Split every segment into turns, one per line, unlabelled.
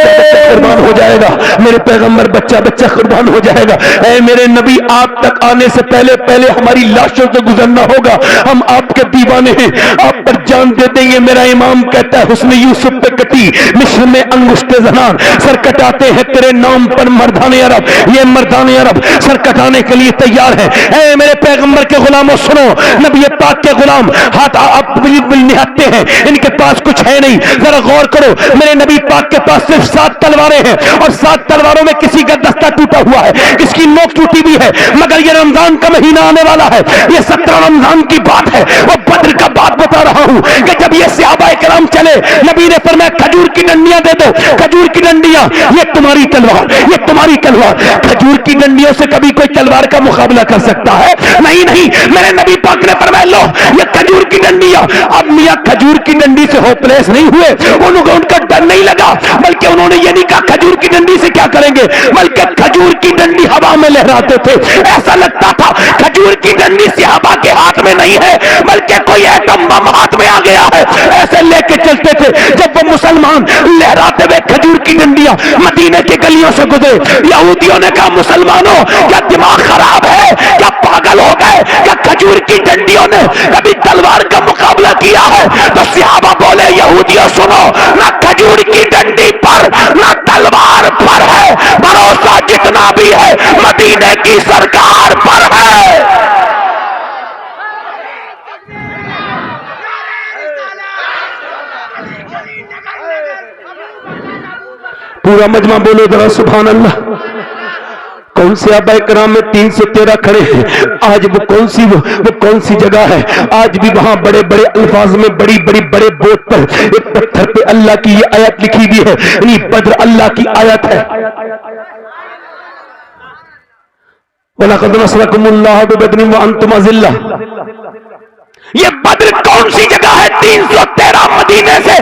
بچہ بچہ قربان ہو جائے گا، میرے پیغمبر بچہ بچہ قربان ہو جائے گا۔ اے میرے نبی آپ تک آنے سے پہلے پہلے ہماری لاشوں سے گزرنا ہوگا، ہم آپ کے دیوانے ہیں، آپ پر جان دے دیں گے۔ میرا امام کہتا ہے حسن یوسف پہ کٹی مصر میں انگشت زنان، سر کٹاتے ہیں تیرے نام پر مردان عرب، یہ مردان عرب سر کٹانے کے لیے تیار ہے۔ اے میرے پیغمبر کے غلاموں سنو، نبی پاک کے غلام ہاتھ آپ بالکل نہتے ہیں، ان کے پاس کچھ ہے نہیں، ذرا غور کرو، میرے نبی پاک کے پاس صرف 7 تلواریں ہیں، اور 7 تلواروں میں کسی کا دستہ ٹوٹا ہوا ہے، کس کی نوک ٹوٹی بھی ہے، مگر یہ رمضان کا مہینہ آنے والا ہے، یہ 17 رمضان کی بات ہے، وہ بدر کا بات بتا رہا ہوں کہ جب یہ صحابہ کرام چلے، نبی نے فرمایا کھجور کی ڈنڈیاں دے دو، کھجور کی ڈنڈیاں، یہ تمہاری تلوار، یہ تمہاری تلوار۔ کھجور کی ڈنڈیوں سے کبھی کوئی تلوار کا مقابلہ کر سکتا ہے؟ نہیں نہیں، میرے نبی پاک نے فرمایا لو یہ کھجور کی ڈنڈیاں۔ اب میاں کھجور کی ڈنڈی سے ہوپ لیس نہیں ہوئے، ان کا ڈر نہیں لگا، بلکہ انہوں نے یہ نہیں کہا کھجور کی ڈنڈی سے کیا کریں گے، بلکہ کھجور کی ڈنڈی ہوا میں لہراتے تھے، ایسا لگتا تھا کھجور کی ڈنڈی صحابہ کے ہاتھ میں نہیں ہے بلکہ کوئی ایٹم بم ہاتھ میں آ گیا ہے، ایسے لے کے چلتے تھے۔ جب وہ مسلمان لہراتے ہوئے کھجور کی ڈنڈیاں مدینے کی گلیوں سے گزرے، یہودیوں نے کہا مسلمانوں کیا دماغ خراب ہے، کیا پاگل ہو گئے، کیا کھجور کی ڈنڈیوں نے کبھی تلوار کا مقابلہ کیا ہے؟ تو صحابہ بولے یہودیوں سنو، نہ کھجور کی ڈنڈی پر نہ تلوار پر ہے، بھروسہ جتنا بھی ہے مدینے کی سرکار پر ہے۔ پورا مجمع بولو ذرا سبحان اللہ۔ کون سے صحابہ کرام میں 313 کھڑے ہیں، آج وہ کون سی جگہ ہے؟ آج بھی وہاں بڑے بڑے الفاظ میں بڑے بورڈ پر ایک پتھر پہ اللہ کی یہ آیت لکھی ہوئی ہے، یعنی بدر اللہ کی آیت ہے۔ وَلَقَدْ نَصْرَكُمُ اللَّهُ بِبَدْرٍ وَأَنْتُمْ أَذِلَّةٌ۔ یہ بدر کون سی جگہ ہے؟ 313 مدینے سے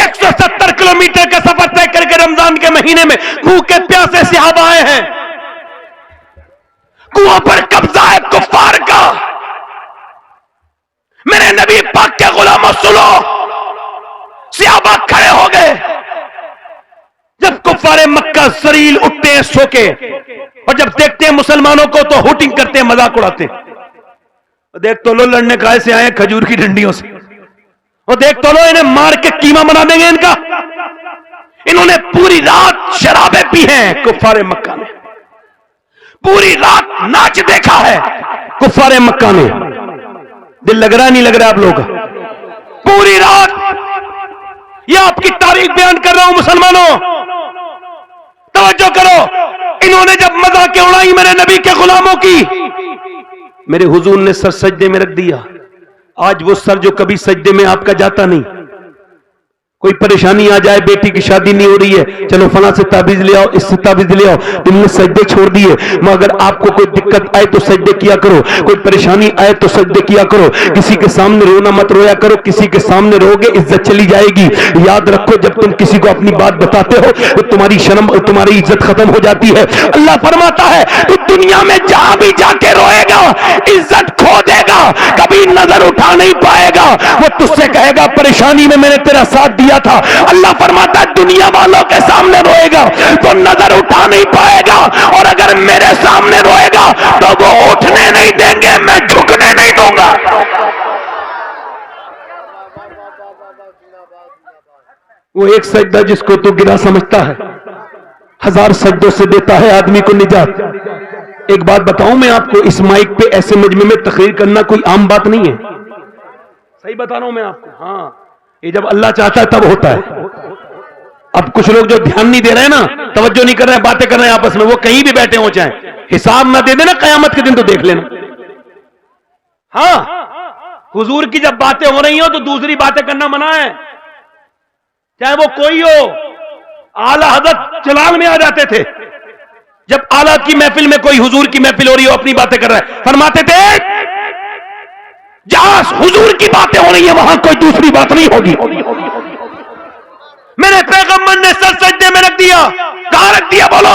170 کلومیٹر کا سفر طے کر کے رمضان کے مہینے میں بھوکے پیاسے صحابہ آئے ہیں، کنواں پر قبضہ ہے کفار کا۔ میرے نبی پاک کے غلاموں سنو، صحابہ کھڑے ہو گئے، جب کفار مکہ ذلیل اٹھتے ہیں سو کے، اور جب دیکھتے ہیں مسلمانوں کو تو ہوٹنگ کرتے ہیں، مذاق اڑاتے ہیں۔ دیکھ تو لو لڑنے کائے سے آئے کھجور کی ڈنڈیوں سے، اور دیکھ تو لو انہیں مار کے قیمہ بنا دیں گے ان کا۔ انہوں نے پوری رات شرابیں پی ہیں کفار مکہ نے، پوری رات ناچ دیکھا ہے کفار مکہ نے۔ دل لگ رہا نہیں لگ رہا آپ لوگ؟ پوری رات یہ آپ کی تاریخ بیان کر رہا ہوں مسلمانوں، توجہ کرو۔ انہوں نے جب مذاقیں اڑائی میرے نبی کے غلاموں کی، میرے حضور نے سر سجدے میں رکھ دیا۔ آج وہ سر جو کبھی سجدے میں آپ کا جاتا نہیں، کوئی پریشانی آ جائے، بیٹی کی شادی نہیں ہو رہی ہے، چلو فلاں سے تعویذ لے آؤ، اس سے تعویذ لے آؤ، تم نے سجدے چھوڑ دیے۔ مگر آپ کو کوئی دقت آئے تو سجدے کیا کرو، کوئی پریشانی آئے تو سجدے کیا کرو، کسی کے سامنے رونا مت رویا کرو، کسی کے سامنے رو گے عزت چلی جائے گی۔ یاد رکھو جب تم کسی کو اپنی بات بتاتے ہو تو تمہاری شرم اور تمہاری عزت ختم ہو جاتی ہے۔ اللہ فرماتا ہے تو دنیا میں جہاں بھی جا کے روئے گا عزت کھو دے گا، کبھی نظر اٹھا نہیں پائے گا، وہ تجھ سے کہے گا پریشانی میں میں نے تیرا ساتھ دیا تھا۔ اللہ فرماتا ہے دنیا والوں کے سامنے روئے گا تو نظر اٹھا نہیں پائے گا، اور اگر میرے سامنے روئے گا تو وہ اٹھنے نہیں دیں گے، میں جھکنے نہیں دوں گا۔ وہ ایک سجدہ جس کو تو گرا سمجھتا ہے 1000 سجدوں سے دیتا ہے آدمی کو نجات۔ ایک بات بتاؤں میں آپ کو، اس مائک پہ ایسے مجمع میں تقریر کرنا کوئی عام بات نہیں ہے، صحیح بتا رہا ہوں میں آپ کو۔ ہاں یہ جب اللہ چاہتا ہے تب ہوتا ہے۔ اب کچھ لوگ جو دھیان نہیں دے رہے ہیں نا، توجہ نہیں کر رہے ہیں، باتیں کر رہے ہیں آپس میں، وہ کہیں بھی بیٹھے ہو چاہیں حساب نہ دے دینا قیامت کے دن تو دیکھ لینا۔ ہاں حضور کی جب باتیں ہو رہی ہوں تو دوسری باتیں کرنا منع ہے، چاہے وہ کوئی ہو۔ اعلی حضرت چلان میں آ جاتے تھے، جب اعلیٰ کی محفل میں کوئی حضور کی محفل ہو رہی ہو اپنی باتیں کر رہا ہے، فرماتے تھے جہاں حضور کی باتیں ہو رہی ہیں وہاں کوئی دوسری بات نہیں ہوگی۔ میرے پیغمبر نے سر سجدے میں رکھ دیا، کہاں رکھ دیا بولو؟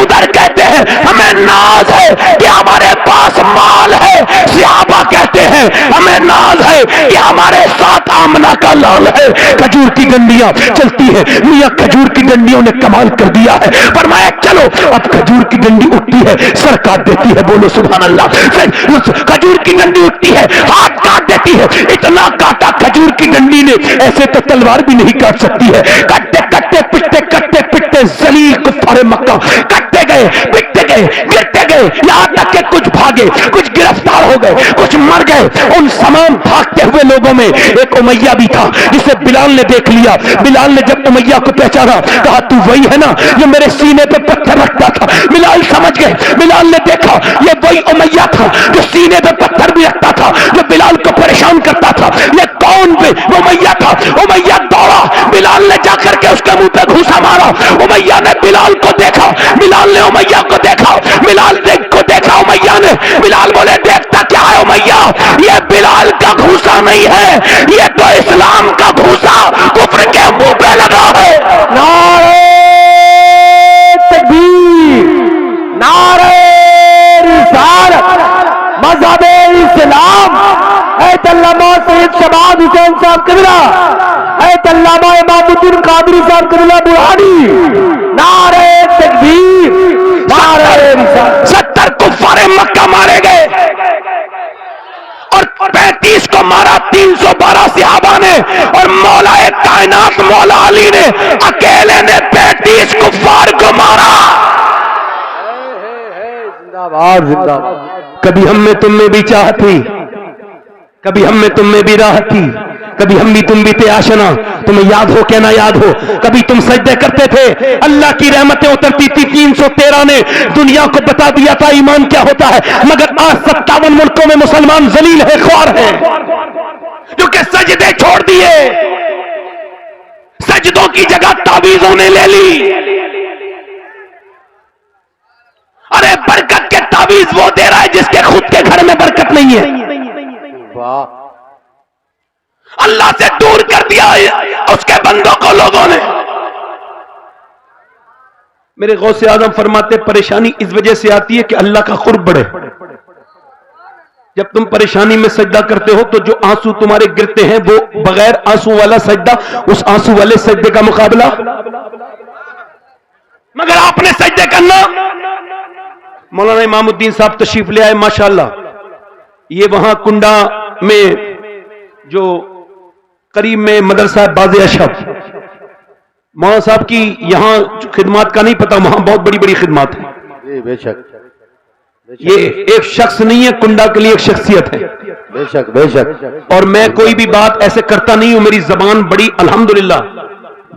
ادھر کہتے ہیں ہمیں ناز ہے کہ ہمارے پاس مال ہے، صحابہ کہتے ہیں ہمیں ناز ہے کہ ہمارے ساتھ آمنہ کا لال ہے۔ کھجور کی ڈنڈیاں چلتی ہے، میاں کھجور کی ڈنڈیوں نے کمال کر دیا ہے، فرمایا چلو اب کھجور کی ڈنڈی اٹھتی ہے سر کاٹ دیتی ہے، بولو سبحان اللہ۔ کھجور کی ڈنڈی اٹھتی ہے ہاتھ کاٹ دیتی ہے، اتنا کاٹا کھجور کی ڈنڈی نے ایسے تو تلوار بھی نہیں کاٹ سکتی ہے، کٹتے کٹتے پٹتے ذلیل کفار مکہ کٹتے گئے، پٹتے گئے، گرتے گئے، یہاں تک کہ کچھ بھاگے، کچھ گرفتار ہو گئے، کچھ مر گئے۔ ان تمام بھاگتے ہوئے لوگوں میں ایک امیہ بھی تھا جسے بلال نے دیکھ لیا۔ بلال نے جب امیہ کو پہچانا کہا تو وہی ہے نا جو میرے سینے پہ پتھر رکھتا تھا؟ بلال سمجھ گئے، بلال نے دیکھا یہ وہی امیہ تھا جو سینے پہ پتھر بھی رکھتا تھا، جو بلال کو پریشان کرتا تھا۔ یہ کون امیہ تھا؟ امیہ دوڑا، بلال نے جا کر کے اس کے منہ پہ گھوسا مارا۔ امیہ نے بلال کو دیکھا، بلال نے امیہ کو دیکھا، بلال کو دیکھا امیہ نے۔ بلال بولے دیکھتا کیا ہے امیہ؟ یہ بلال کا گھوسا نہیں ہے، یہ تو اسلام کا گھوسا کفر کے منہ پہ لگا ہے۔
نعرہ تکبیر، نعرہ رسالت، مذہب اسلام، ایت علامہ سید شباب حسین صاحب قبلہ، ایت علامہ امام الدین قادری صاحب قبلہ برہانی، نعرہ تکبیر، نعرہ رسالت۔
70 کفار مکہ مارے گئے اور 35 کو مارا 312 صحابہ نے، اور مولا کائنات مولا علی نے اکیلے نے 35 کفار کو مارا۔
زندہ باد، زندہ باد۔
کبھی ہم میں تم میں بھی چاہت تھی، کبھی ہم میں تم میں بھی راحت تھی، کبھی ہم بھی تم بھی تھے آشنا، تمہیں یاد ہو کہ نہ یاد ہو، کبھی تم سجدے کرتے تھے، اللہ کی رحمتیں اترتی تھی۔ 313 نے دنیا کو بتا دیا تھا ایمان کیا ہوتا ہے، مگر آج 57 ملکوں میں مسلمان ذلیل ہے، خوار ہیں، جو کہ سجدے چھوڑ دیے، سجدوں کی جگہ تعویذوں نے لے لی۔ ارے برکت کے تعویذ وہ دے رہا ہے جس کے خود کے گھر میں برکت نہیں ہے،
واہ،
اللہ سے دور کر دیا اس کے بندوں کو لوگوں نے۔ میرے غوث اعظم فرماتے پریشانی اس وجہ سے آتی ہے کہ اللہ کا قرب بڑھے۔ جب تم پریشانی میں سجدہ کرتے ہو تو جو آنسو تمہارے گرتے ہیں وہ بغیر آنسو والا سجدہ اس آنسو والے سجدے کا مقابلہ، مگر آپ نے سجدے کرنا۔ مولانا امام الدین صاحب تشریف لے آئے ماشاءاللہ، یہ وہاں کنڈا میں جو قریب میں مدرسہ باز اشرف، مولانا صاحب کی یہاں خدمات کا نہیں پتا، وہاں بہت بڑی بڑی خدمات ہیں۔
بے شک،
یہ ایک شخص نہیں ہے، کنڈا کے لیے ایک شخصیت ہے۔
بے شک، بے شک۔
اور میں کوئی بھی بات ایسے کرتا نہیں ہوں، میری زبان بڑی الحمدللہ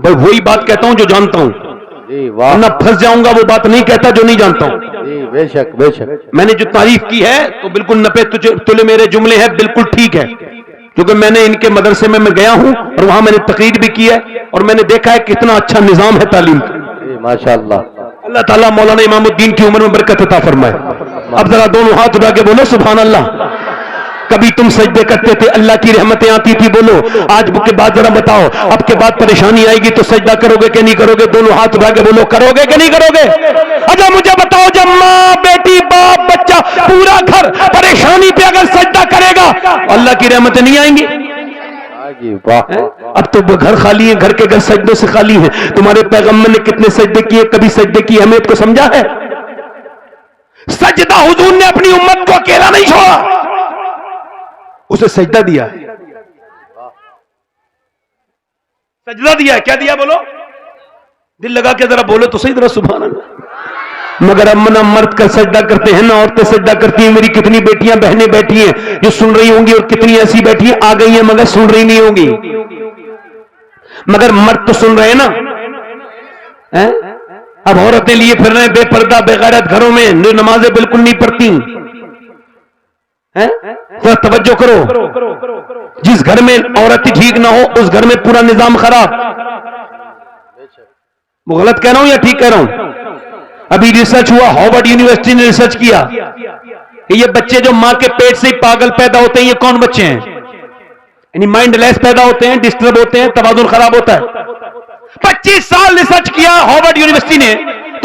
وہی بات کہتا ہوں جو جانتا ہوں،
جی واہ،
ورنہ پھنس جاؤں گا وہ بات نہیں کہتا جو نہیں جانتا ہوں۔
جی بے شک، بے شک۔
میں نے جو تعریف کی ہے تو بالکل نپے تلے میرے جملے ہیں، بالکل ٹھیک ہے، کیونکہ میں نے ان کے مدرسے میں گیا ہوں اور وہاں میں نے تقریر بھی کی ہے اور میں نے دیکھا ہے کتنا اچھا نظام ہے تعلیم کا۔
جی ماشاءاللہ۔
اللہ تعالیٰ مولانا امام الدین کی عمر میں برکت عطا فرمائے۔ اب ذرا دونوں ہاتھ اٹھا کے بولو سبحان اللہ۔ کبھی تم سجدے کرتے تھے اللہ کی رحمتیں آتی تھی، بولو آج کے بعد ذرا بتاؤ اب کے بعد پریشانی آئے گی تو سجدہ کرو گے کہ نہیں کرو گے؟ دونوں ہاتھ اٹھا کے بولو کرو گے کہ نہیں کرو گے؟ اچھا مجھے بتاؤ جب ماں بیٹی باپ بچہ پورا گھر پریشانی پہ اگر سجدہ کرے گا اللہ کی رحمتیں نہیں آئیں گی؟
جی واہ،
اب تو گھر خالی ہے، گھر کے گھر سجدوں سے خالی ہے۔ تمہارے پیغمبر نے کتنے سجدے کیے، کبھی سجدے کی اہمیت کو سمجھا ہے؟ سجدہ حضور نے اپنی امت کو اکیلا نہیں چھوڑا، اسے سجدہ دیا، سجدہ دیا، کیا دیا بولو؟ دل لگا کے ذرا بولو تو صحیح ذرا سبحان اللہ۔ مگر اب نہ مرد کا سجدہ کرتے ہیں نہ عورتیں سجدہ کرتی ہیں۔ میری کتنی بیٹیاں بہنیں بیٹھی ہیں جو سن رہی ہوں گی اور کتنی ایسی بیٹھی ہیں آ گئی ہیں مگر سن رہی نہیں ہوں گی، مگر مرد تو سن رہے ہیں نا۔ اب عورتیں لیے پھر رہے ہیں بے پردہ بے غیرت گھروں میں جو نمازیں بالکل نہیں پڑھتی۔ ذرا توجہ کرو، جس گھر میں عورت ٹھیک نہ ہو اس گھر میں پورا نظام خراب۔ وہ غلط کہہ رہا ہوں یا ٹھیک کہہ رہا ہوں؟ ابھی ریسرچ ہوا، ہارورڈ یونیورسٹی نے ریسرچ کیا کہ یہ بچے جو ماں کے پیٹ سے پاگل پیدا ہوتے ہیں یہ کون بچے ہیں؟ یعنی مائنڈ لیس پیدا ہوتے ہیں، ڈسٹرب ہوتے ہیں، توازن خراب ہوتا ہے۔ 25 سال ریسرچ کیا ہارورڈ یونیورسٹی نے،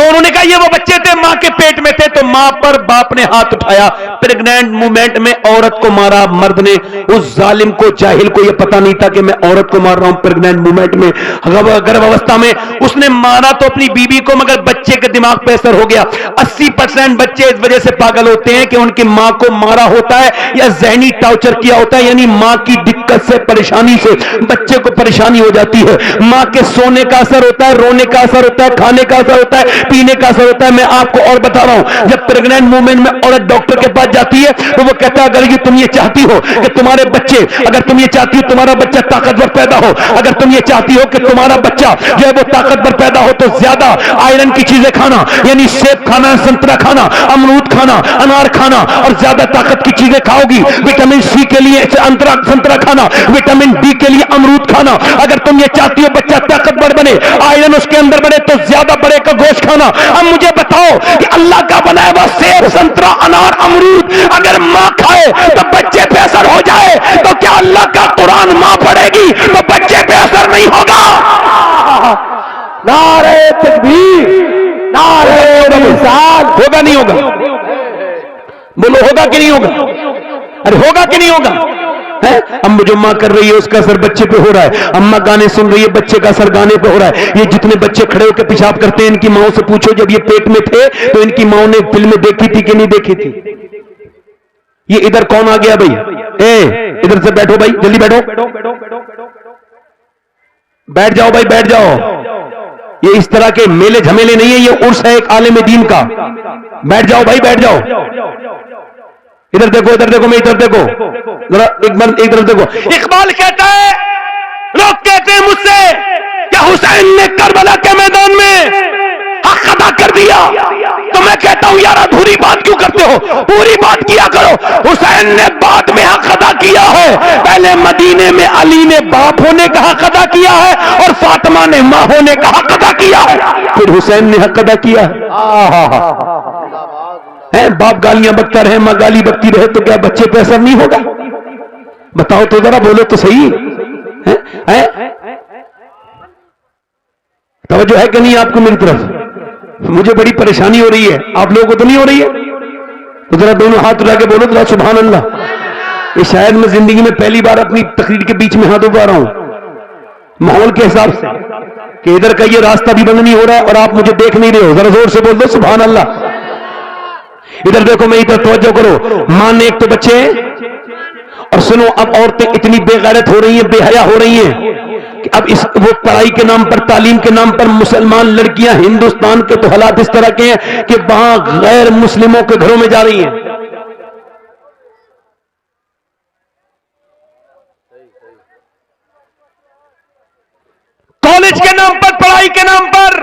تو انہوں نے کہا یہ وہ بچے تھے ماں کے پیٹ میں تھے. تو ماں پر باپ نے ہاتھ اٹھایا. پریگنینٹ مومنٹ میں عورت کو مارا مرد نے. اس ظالم کو جاہل کو یہ پتا نہیں تھا کہ میں عورت کو مار رہا ہوں پریگنینٹ مومنٹ میں گربھ اوستھا میں. اس نے مارا تو اپنی بیوی کو, مگر بچے کے دماغ پہ اثر ہو گیا. 80% بچے اس وجہ سے پاگل ہوتے ہیں کہ ان کی ماں کو مارا ہوتا ہے یا ذہنی ٹارچر کیا ہوتا ہے, یعنی ماں کی دقت سے پریشانی سے بچے کو پریشانی ہو جاتی ہے. ماں کے سونے کا اثر ہوتا ہے, رونے کا اثر ہوتا ہے, کھانے کا اثر ہوتا ہے, پینے کا اثر ہوتا ہے. میں آپ کو اور بتا رہا ہوں, جب پریگنینٹ مومنٹ میں عورت ڈاکٹر کے پاس جاتی ہے تو وہ کہتا ہے اگر یہ تم یہ چاہتی ہو کہ تمہارے بچے, اگر تم یہ چاہتی ہو تمہارا بچہ طاقتور پیدا ہو, اگر تم یہ چاہتی ہو کہ تمہارا بچہ جو ہے وہ طاقتور پیدا ہو تو زیادہ آئرن کی چیزیں کھانا, یعنی سیب کھانا, سنترا کھانا, امرود کھانا, انار کھانا, اور زیادہ طاقت کی چیزیں کھاؤ گی. وٹامن سی کے لیے سنترا کھانا, وٹامن ڈی کے لیے امرود کھانا. اگر تم یہ چاہتی ہو بچہ طاقتور بنے, آئرن اس کے اندر بنے, تو زیادہ بڑے کا گوشت کھانا. اب مجھے بتاؤ کہ اللہ کا بنایا ہوا سیب, سنترا, انار, امرود اگر ماں کھائے تو بچے پہ اثر ہو جائے, تو کیا اللہ کا قرآن ماں پڑھے گی تو بچے پہ اثر نہیں ہوگا؟
نعرہ تکبیر, نعرہ رسالت.
ہوگا نہیں ہوگا؟ بولو ہوگا کہ نہیں ہوگا؟ ارے ہوگا کہ نہیں ہوگا؟ ام جو ماں کر رہی ہے اس کا اثر بچے پہ ہو رہا ہے. اماں گانے سن رہی ہے, بچے کا اثر گانے پہ ہو رہا ہے. یہ جتنے بچے کھڑے ہو کے پیشاب کرتے ہیں ان کی ماؤں سے پوچھو جب یہ پیٹ میں تھے تو ان کی ماؤں نے فلمیں دیکھی تھی کہ نہیں دیکھی تھی؟ یہ ادھر کون آ گیا بھائی؟ ادھر سے بیٹھو بھائی, جلدی بیٹھو, بیٹھ جاؤ بھائی, بیٹھ جاؤ. یہ اس طرح کے میلے جھمیلے نہیں ہیں, یہ عرس ہے ایک عالم دین کا. بیٹھ جاؤ بھائی, بیٹھ جاؤ. ادھر دیکھو, ادھر دیکھو, میں ادھر دیکھو ذرا, ایک طرف دیکھو. اقبال کہتا ہے, لوگ کہتے ہیں مجھ سے کہ حسین نے کربلا کے میدان میں حق ادا کر دیا, تو میں کہتا ہوں یار ادھوری بات کیوں کرتے ہو, پوری بات کیا کرو. حسین نے بعد میں حق ادا کیا ہے, پہلے مدینے میں علی نے باپ ہونے کا حق ادا کیا ہے اور فاطمہ نے ماں ہونے کا حق ادا کیا ہے, پھر حسین نے حق ادا کیا ہے. باپ گالیاں بکتا رہے, ماں گالی بکتی رہے, تو کیا بچے پہ اثر نہیں ہوگا؟ بتاؤ تو ذرا, بولو تو صحیح. توجہ ہے کہ نہیں آپ کو میری طرف؟ مجھے بڑی پریشانی ہو رہی ہے, آپ لوگوں کو تو نہیں ہو رہی ہے؟ تو ذرا دونوں ہاتھ اٹھا کے بولو ذرا سبحان اللہ. یہ شاید میں زندگی میں پہلی بار اپنی تقریر کے بیچ میں ہاتھ اٹھا رہا ہوں ماحول کے حساب سے, کہ ادھر کا یہ راستہ بھی بند نہیں ہو رہا ہے اور آپ مجھے دیکھ نہیں رہے ہو. ذرا زور سے بول دو سبحان اللہ. ادھر دیکھو, میں ادھر توجہ کرو. ماں نے ایک تو بچے, اور سنو اب عورتیں اتنی بے غیرت ہو رہی ہیں, بے حیا ہو رہی ہیں کہ اب وہ پڑھائی کے نام پر, تعلیم کے نام پر مسلمان لڑکیاں, ہندوستان کے تو حالات اس طرح کے ہیں کہ وہاں غیر مسلموں کے گھروں میں جا رہی ہیں. کالج کے نام پر, پڑھائی کے نام پر.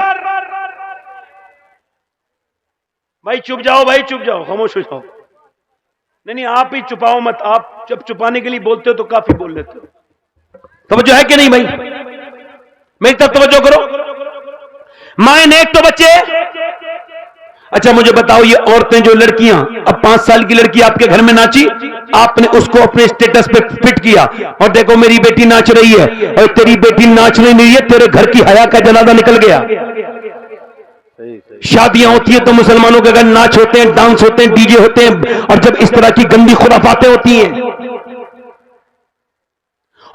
بھائی چپ جاؤ, بھائی چپ جاؤ, خاموش ہو جاؤ. نہیں آپ ہی چپاؤ مت, آپ جب چپانے کے لیے بولتے ہو تو کافی بول لیتے ہو. توجہ ہے کہ نہیں بھائی؟ میری طرف توجہ کرو. مائیں نیک تو بچے. اچھا مجھے بتاؤ, یہ عورتیں جو لڑکیاں, اب 5 سال کی لڑکی آپ کے گھر میں ناچی, آپ نے اس کو اپنے اسٹیٹس پہ فٹ کیا, اور دیکھو میری بیٹی ناچ رہی ہے, اور تیری بیٹی ناچ نہیں رہی ہے, تیرے گھر کی حیا کا جنازہ نکل گیا. شادیاں ہوتی ہیں تو مسلمانوں کے گھر ناچ ہوتے ہیں, ڈانس ہوتے ہیں, ڈی جے ہوتے ہیں, اور جب اس طرح کی گندی خرافاتیں ہوتی ہیں,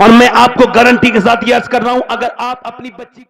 اور میں آپ کو گارنٹی کے ساتھ یہ عرض کر رہا ہوں, اگر آپ اپنی بچی